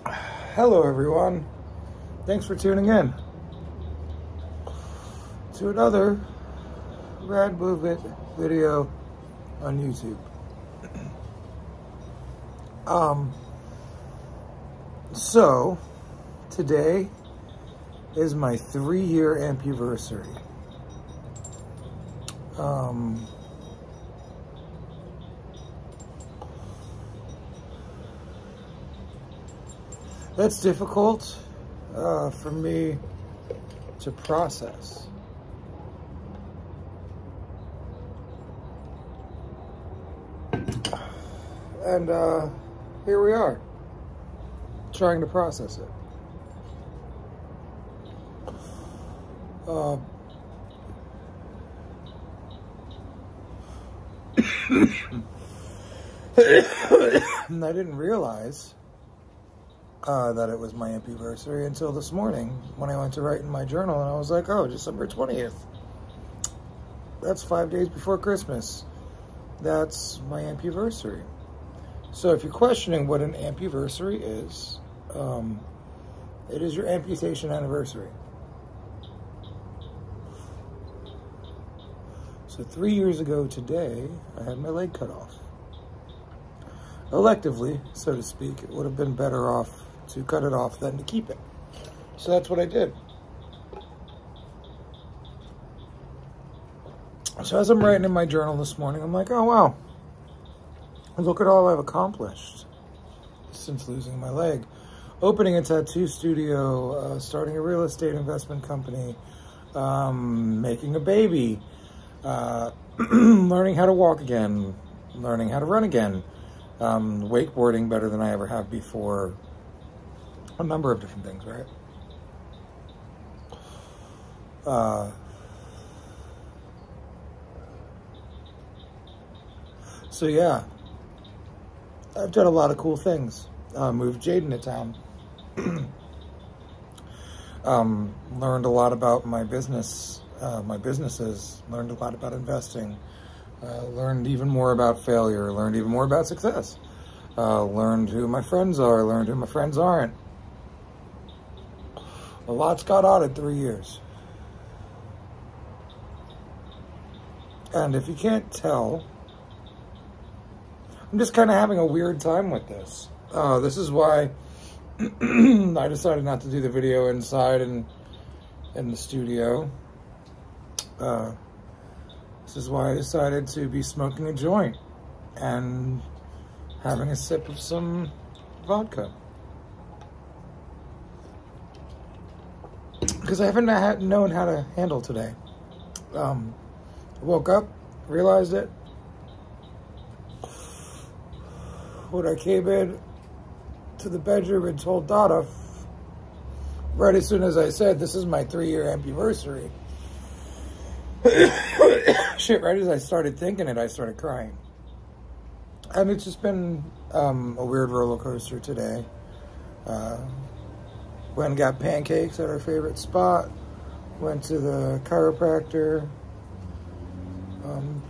Hello everyone, thanks for tuning in to another rad movement video on YouTube. So today is my 3-year ampuversary. That's difficult for me to process. And here we are, trying to process it. And I didn't realize that it was my ampuversary until this morning when I went to write in my journal, and I was like, oh, December 20th. That's 5 days before Christmas. That's my ampuversary. So if you're questioning what an ampuversary is, it is your amputation anniversary. So 3 years ago today, I had my leg cut off. Electively, so to speak. It would have been better off to cut it off than to keep it. So that's what I did. So as I'm writing in my journal this morning, I'm like, oh wow, look at all I've accomplished since losing my leg. Opening a tattoo studio, starting a real estate investment company, making a baby, learning how to walk again, learning how to run again, wakeboarding better than I ever have before, a number of different things, right? So yeah, I've done a lot of cool things. Moved Jaden to town. Learned a lot about my businesses, learned a lot about investing, learned even more about failure, learned even more about success, learned who my friends are, learned who my friends aren't. A lot's got on in 3 years. And if you can't tell, I'm just kind of having a weird time with this. This is why I decided not to do the video inside in the studio. This is why I decided to be smoking a joint and having a sip of some vodka. Because I haven't known how to handle today. I woke up, realized it. When I came in to the bedroom and told Donna, right as soon as I said, this is my 3-year ampuversary. Shit, right as I started thinking it, I started crying. And it's just been a weird roller coaster today. Went and got pancakes at our favorite spot. Went to the chiropractor.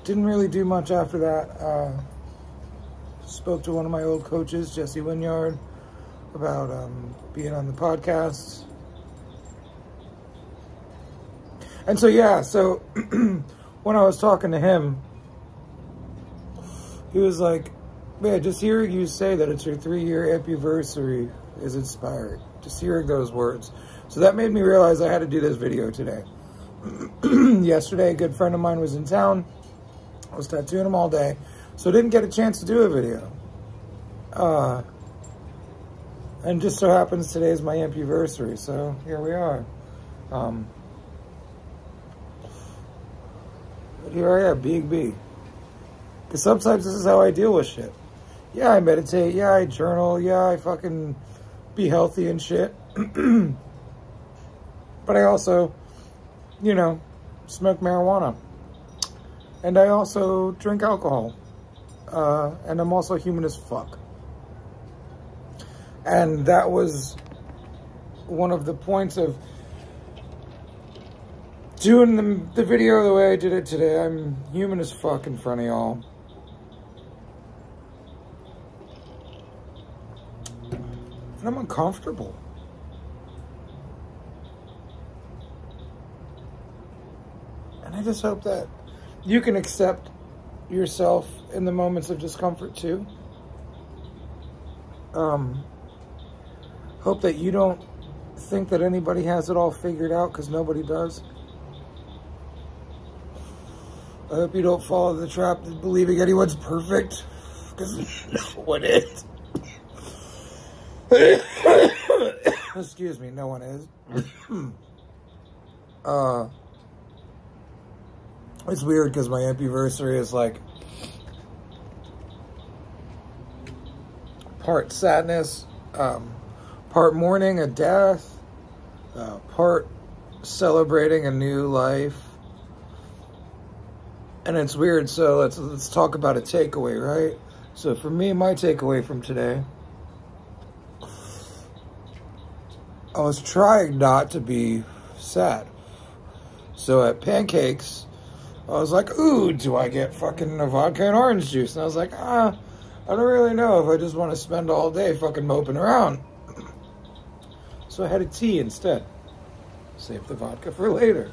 Didn't really do much after that. Spoke to one of my old coaches, Jesse Winyard, about being on the podcast. And so, yeah, so when I was talking to him, he was like, man, just hearing you say that it's your 3-year ampuversary is inspiring. Just hearing those words. So that made me realize I had to do this video today. Yesterday, a good friend of mine was in town. I was tattooing him all day, so didn't get a chance to do a video. And just so happens today is my ampuversary, so here we are. But here I am, being me. Because sometimes this is how I deal with shit. Yeah, I meditate. Yeah, I journal. Yeah, I fucking be healthy and shit. But I also, you know, smoke marijuana. And I also drink alcohol. And I'm also human as fuck. And that was one of the points of doing the video the way I did it today. I'm human as fuck in front of y'all. And I'm uncomfortable. And I just hope that you can accept yourself in the moments of discomfort too. Hope that you don't think that anybody has it all figured out, because nobody does. I hope you don't fall into the trap of believing anyone's perfect, because no one is. Excuse me, no one is. It's weird because my ampuversary is like part sadness, part mourning a death, part celebrating a new life. And it's weird, so let's talk about a takeaway, right? So for me, my takeaway from today, I was trying not to be sad. So at Pancakes, I was like, ooh, do I get fucking a vodka and orange juice? And I was like, I don't really know if I just want to spend all day fucking moping around. So I had a tea instead. Save the vodka for later.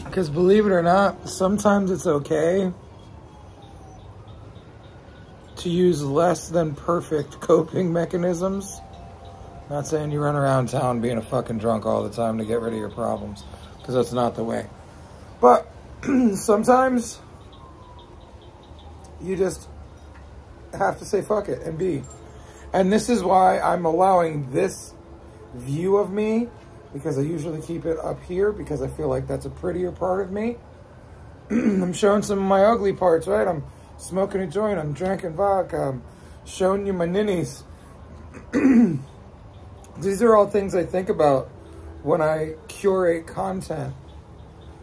Because believe it or not, sometimes it's okay to use less than perfect coping mechanisms. Not saying you run around town being a fucking drunk all the time to get rid of your problems, because that's not the way. But sometimes you just have to say fuck it and be. And this is why I'm allowing this view of me, because I usually keep it up here because I feel like that's a prettier part of me. I'm showing some of my ugly parts, right? I'm smoking a joint, I'm drinking vodka, I'm showing you my ninnies. These are all things I think about when I curate content,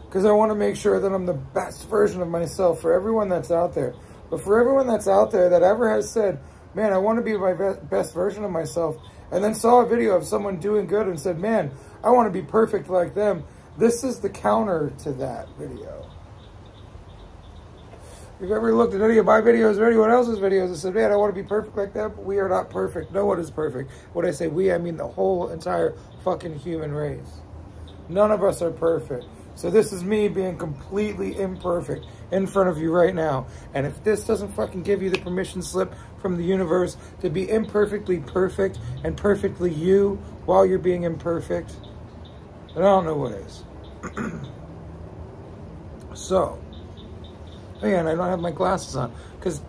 because I want to make sure that I'm the best version of myself for everyone that's out there. But for everyone that's out there that ever has said, man, I want to be my best version of myself, and then saw a video of someone doing good and said, man, I want to be perfect like them, this is the counter to that video. If you've ever looked at any of my videos or anyone else's videos and said, man, I want to be perfect like them, we are not perfect. No one is perfect. When I say we, I mean the whole entire fucking human race. None of us are perfect. So this is me being completely imperfect in front of you right now. And if this doesn't fucking give you the permission slip from the universe to be imperfectly perfect and perfectly you while you're being imperfect, then I don't know what is. So, again, I don't have my glasses on, because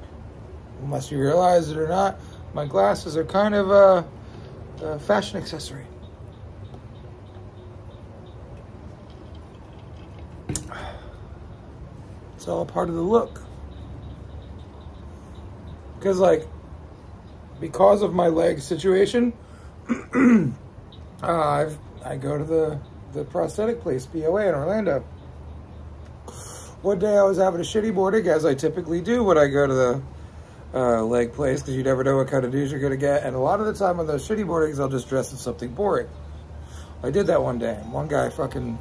unless you realize it or not, my glasses are kind of a fashion accessory. It's all part of the look. Because, like, because of my leg situation, I go to the prosthetic place, POA in Orlando. One day I was having a shitty morning, as I typically do when I go to the leg place, because you never know what kind of news you're going to get. And a lot of the time on those shitty mornings, I'll just dress in something boring. I did that one day. One guy fucking,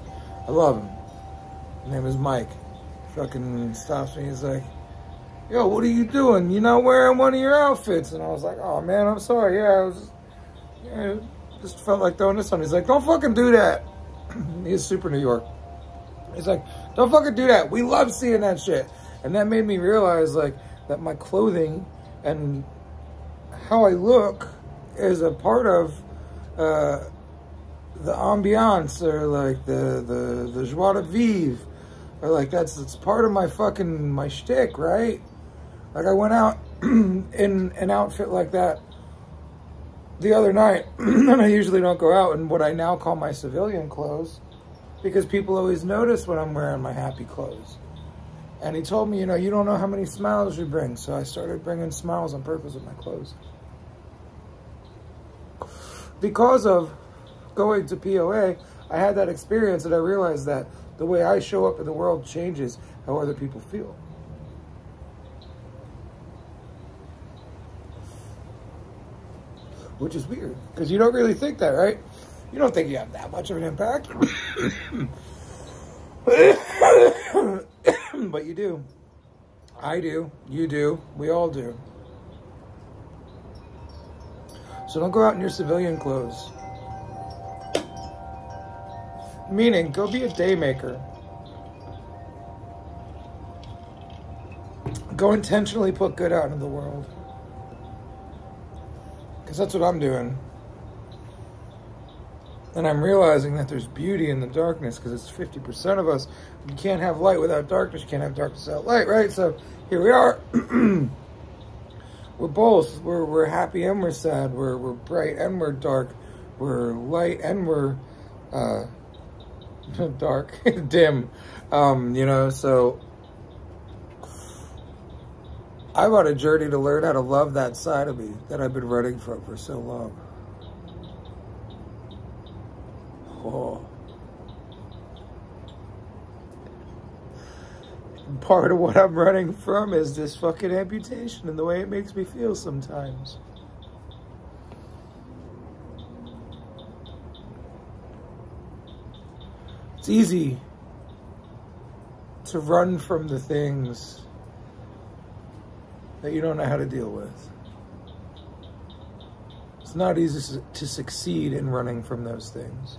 I love him. His name is Mike. Fucking stops me. He's like, yo, what are you doing? You're not wearing one of your outfits. And I was like, oh man, I'm sorry. Yeah, just felt like throwing this on. He's like, don't fucking do that. He's super New York. He's like, don't fucking do that. We love seeing that shit. And that made me realize, like, that my clothing and how I look is a part of the ambiance, or like the joie de vivre, or like it's part of my fucking, my shtick, right? Like I went out in an outfit like that the other night, and I usually don't go out in what I now call my civilian clothes, because people always notice when I'm wearing my happy clothes. And he told me, you know, you don't know how many smiles you bring. So I started bringing smiles on purpose with my clothes. Because of going to POA, I had that experience, and I realized that the way I show up in the world changes how other people feel. Which is weird, because you don't really think that, right? You don't think you have that much of an impact. But you do. I do. You do. We all do. So don't go out in your civilian clothes. Meaning, go be a day maker. Go intentionally put good out into the world. Because that's what I'm doing. And I'm realizing that there's beauty in the darkness, because it's 50% of us. You can't have light without darkness. You can't have darkness without light, right? So here we are. We're both. We're happy and we're sad. We're bright and we're dark. We're light and we're dark, dim. You know, so I'm on a journey to learn how to love that side of me that I've been running from for so long. Oh. Part of what I'm running from is this fucking amputation and the way it makes me feel sometimes. It's easy to run from the things that you don't know how to deal with. It's not easy to succeed in running from those things.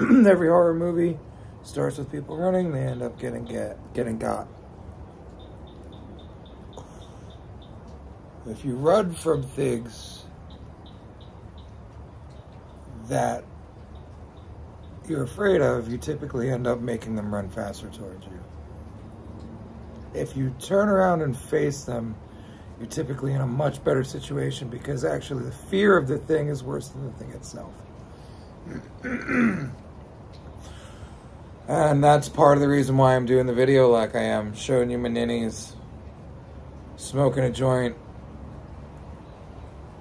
Every horror movie starts with people running, they end up getting got. If you run from things that you're afraid of, you typically end up making them run faster towards you. If you turn around and face them, you're typically in a much better situation, because actually the fear of the thing is worse than the thing itself. And that's part of the reason why I'm doing the video like I am, showing you my ninnies, smoking a joint,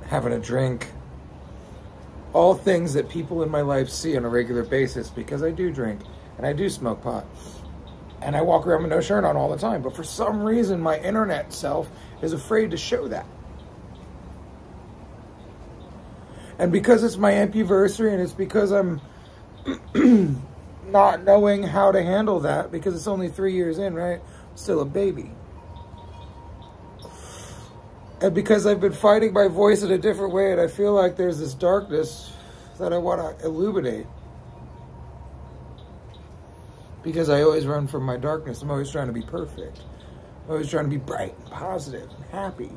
having a drink. All things that people in my life see on a regular basis, because I do drink and I do smoke pot. And I walk around with no shirt on all the time. But for some reason, my internet self is afraid to show that. And because it's my ampuversary, and it's because I'm not knowing how to handle that, because it's only 3 years in, right? I'm still a baby. And because I've been fighting my voice in a different way, and I feel like there's this darkness that I want to illuminate. Because I always run from my darkness. I'm always trying to be perfect. I'm always trying to be bright and positive and happy.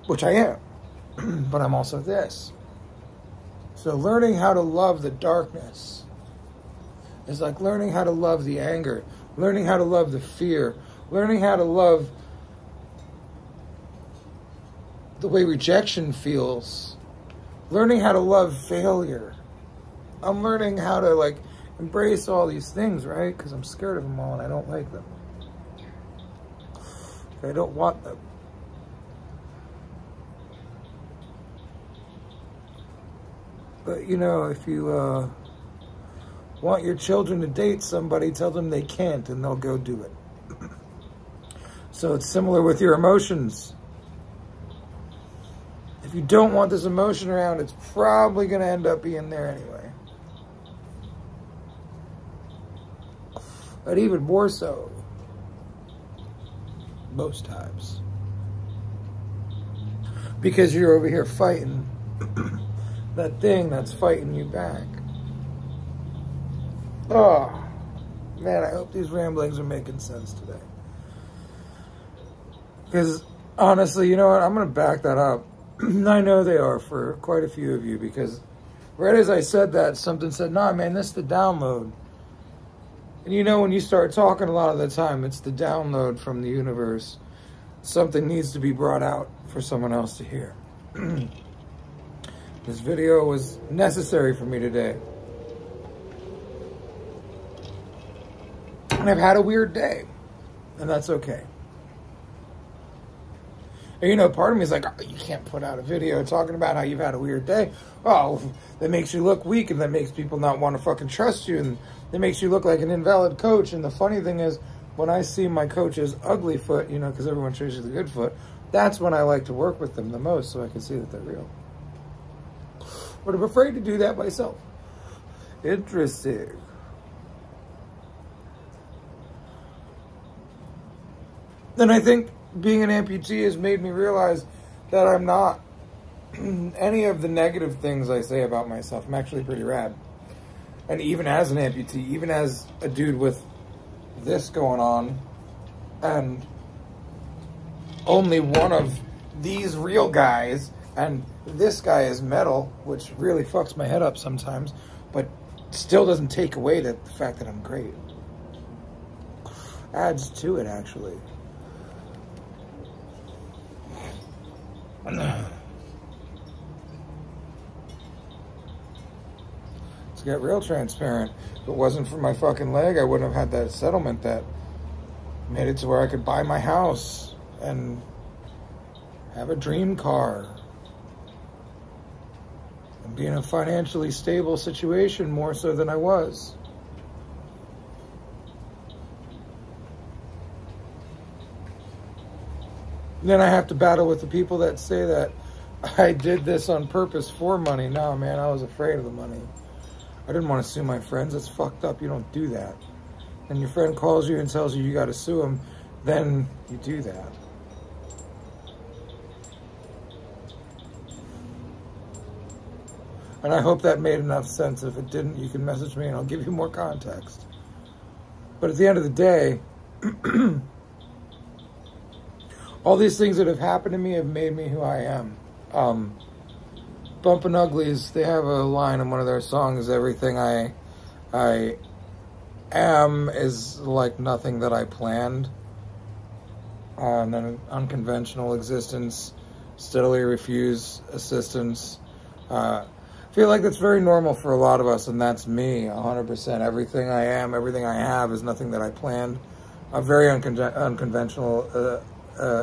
Which I am. But I'm also this. So learning how to love the darkness is like learning how to love the anger. Learning how to love the fear. Learning how to love the way rejection feels. Learning how to love failure. I'm learning how to like embrace all these things, right? Because I'm scared of them all and I don't like them. I don't want them. But you know, if you want your children to date somebody, tell them they can't and they'll go do it. So it's similar with your emotions. If you don't want this emotion around, it's probably going to end up being there anyway. But even more so, most times. Because you're over here fighting that thing that's fighting you back. Oh, man, I hope these ramblings are making sense today. Because, honestly, you know what? I'm going to back that up. I know they are for quite a few of you, because right as I said that, something said, nah, man, this is the download. And you know, when you start talking a lot of the time, it's the download from the universe. Something needs to be brought out for someone else to hear. This video was necessary for me today. And I've had a weird day. And that's okay. And you know, part of me is like, oh, you can't put out a video talking about how you've had a weird day. Oh, that makes you look weak, and that makes people not want to fucking trust you, and that makes you look like an invalid coach. And the funny thing is, when I see my coach's ugly foot, you know, because everyone shows you the good foot, that's when I like to work with them the most, so I can see that they're real. But I'm afraid to do that myself. Interesting. And I think being an amputee has made me realize that I'm not any of the negative things I say about myself. I'm actually pretty rad. And even as an amputee, even as a dude with this going on, and only one of these real guys, and this guy is metal, which really fucks my head up sometimes, but still doesn't take away the fact that I'm great. Adds to it, actually. To get real transparent, if it wasn't for my fucking leg, I wouldn't have had that settlement that made it to where I could buy my house and have a dream car and be in a financially stable situation more so than I was. Then I have to battle with the people that say that I did this on purpose for money. No, man, I was afraid of the money. I didn't want to sue my friends. That's fucked up. You don't do that. And your friend calls you and tells you you got to sue him, then you do that. And I hope that made enough sense. If it didn't, you can message me and I'll give you more context. But at the end of the day, all these things that have happened to me have made me who I am. Bumpin' Uglies, they have a line in one of their songs, everything I am is like nothing that I planned. And then an unconventional existence, steadily refuse assistance. I feel like that's very normal for a lot of us, and that's me, 100%. Everything I am, everything I have is nothing that I planned. A very unconventional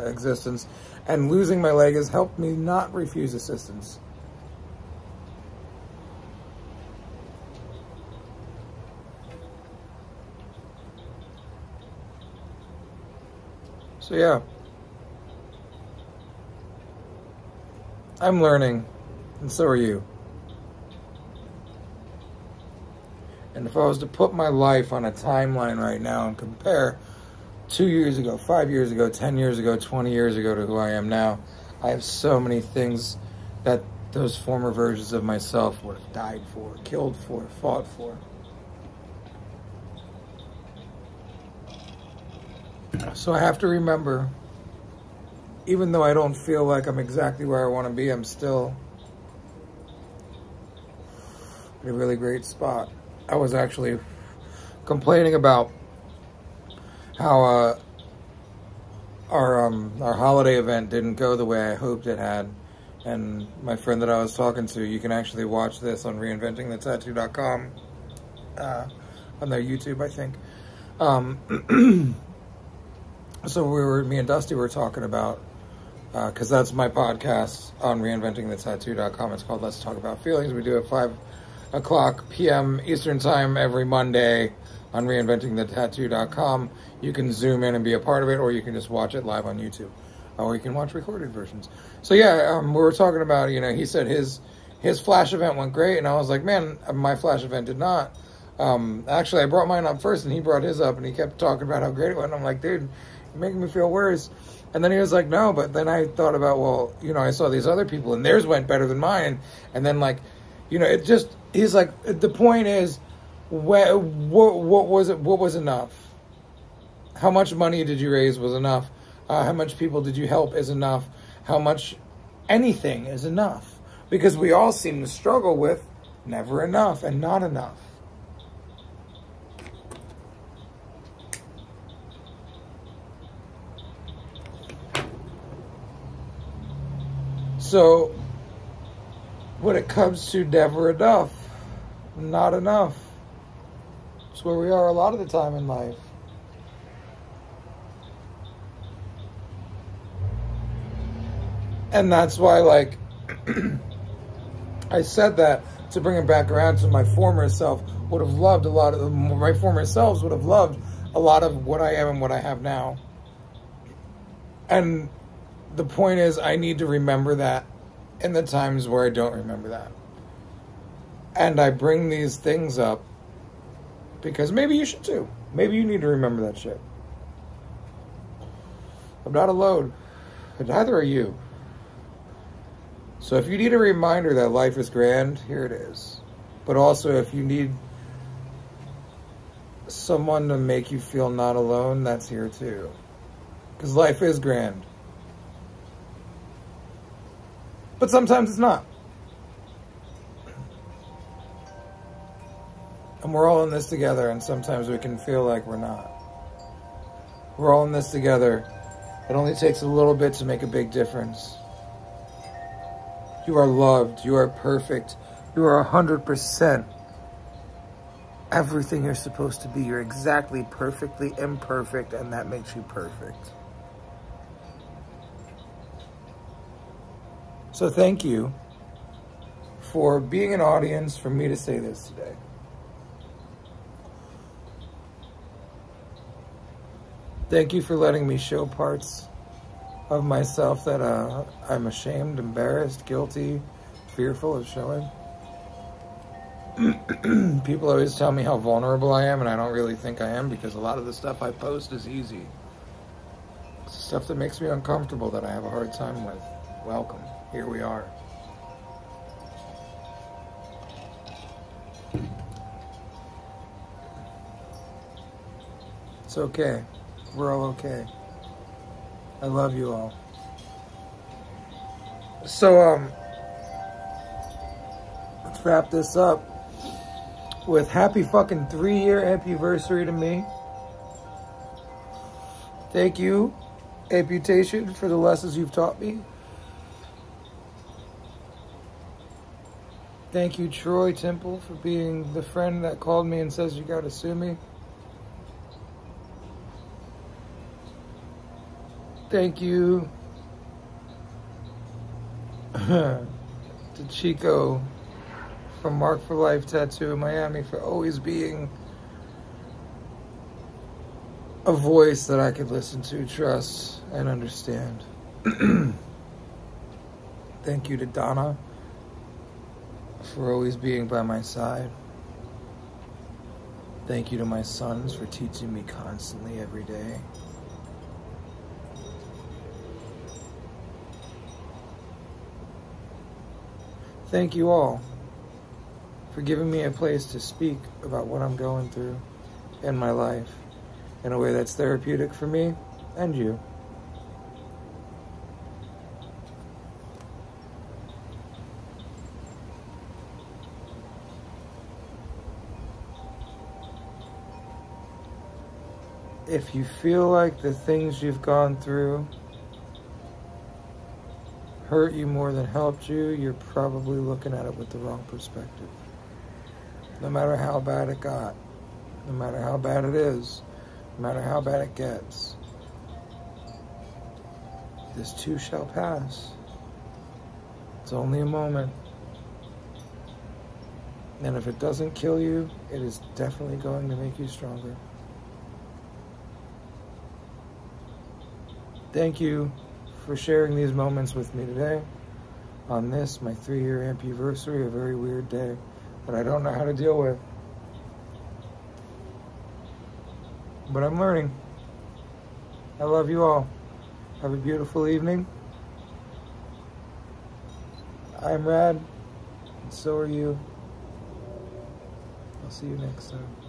existence. And losing my leg has helped me not refuse assistance. So yeah, I'm learning, and so are you. And if I was to put my life on a timeline right now and compare 2 years ago, 5 years ago, 10 years ago, 20 years ago to who I am now, I have so many things that those former versions of myself would have died for, killed for, fought for. So I have to remember, even though I don't feel like I'm exactly where I want to be, I'm still in a really great spot. I was actually complaining about how our holiday event didn't go the way I hoped it had. And my friend that I was talking to, you can actually watch this on reinventingthetattoo.com, on their YouTube, I think. So me and Dusty were talking about, because that's my podcast on reinventingthetattoo.com. It's called Let's Talk About Feelings. We do it 5 o'clock p.m. Eastern Time every Monday on reinventingthetattoo.com. You can zoom in and be a part of it, or you can just watch it live on YouTube, or you can watch recorded versions. So yeah, we were talking about, he said his Flash event went great, and I was like, man, my Flash event did not. Actually, I brought mine up first, and he brought his up, and he kept talking about how great it went. And I'm like, dude, you're making me feel worse. And then he was like, no, but then I thought about, well, I saw these other people, and theirs went better than mine. And then, like, it just, he's like, the point is, what was enough? How much money did you raise was enough? How much people did you help is enough? How much anything is enough? Because we all seem to struggle with never enough and not enough. So, when it comes to never enough, not enough, it's where we are a lot of the time in life. And that's why, like, I said that to bring it back around to my former self would have loved my former selves would have loved a lot of what I am and what I have now. And the point is, I need to remember that in the times where I don't remember that. And I bring these things up because maybe you should too. Maybe you need to remember that shit. I'm not alone, and neither are you. So if you need a reminder that life is grand, here it is. But also, if you need someone to make you feel not alone, that's here too. Because life is grand. But sometimes it's not. And we're all in this together, and sometimes we can feel like we're not. We're all in this together. It only takes a little bit to make a big difference. You are loved. You are perfect. You are 100% everything you're supposed to be. You're exactly perfectly imperfect, and that makes you perfect. So thank you for being an audience for me to say this today. Thank you for letting me show parts of myself that I'm ashamed, embarrassed, guilty, fearful of showing. People always tell me how vulnerable I am, and I don't really think I am, because a lot of the stuff I post is easy. It's stuff that makes me uncomfortable that I have a hard time with. Welcome. Here we are. It's okay. We're all okay. I love you all. So, let's wrap this up with happy fucking 3-year ampuversary to me. Thank you, amputation, for the lessons you've taught me. Thank you, Troy Temple, for being the friend that called me and says you gotta sue me. Thank you to Chico from Mark for Life Tattoo in Miami for always being a voice that I could listen to, trust, and understand. Thank you to Donna for always being by my side. Thank you to my sons for teaching me constantly every day. Thank you all for giving me a place to speak about what I'm going through in my life in a way that's therapeutic for me and you. If you feel like the things you've gone through hurt you more than helped you, you're probably looking at it with the wrong perspective. No matter how bad it got, no matter how bad it is, no matter how bad it gets, this too shall pass. It's only a moment. And if it doesn't kill you, it is definitely going to make you stronger. Thank you for sharing these moments with me today on this, my 3-year ampuversary, a very weird day that I don't know how to deal with. But I'm learning. I love you all. Have a beautiful evening. I'm rad, and so are you. I'll see you next time.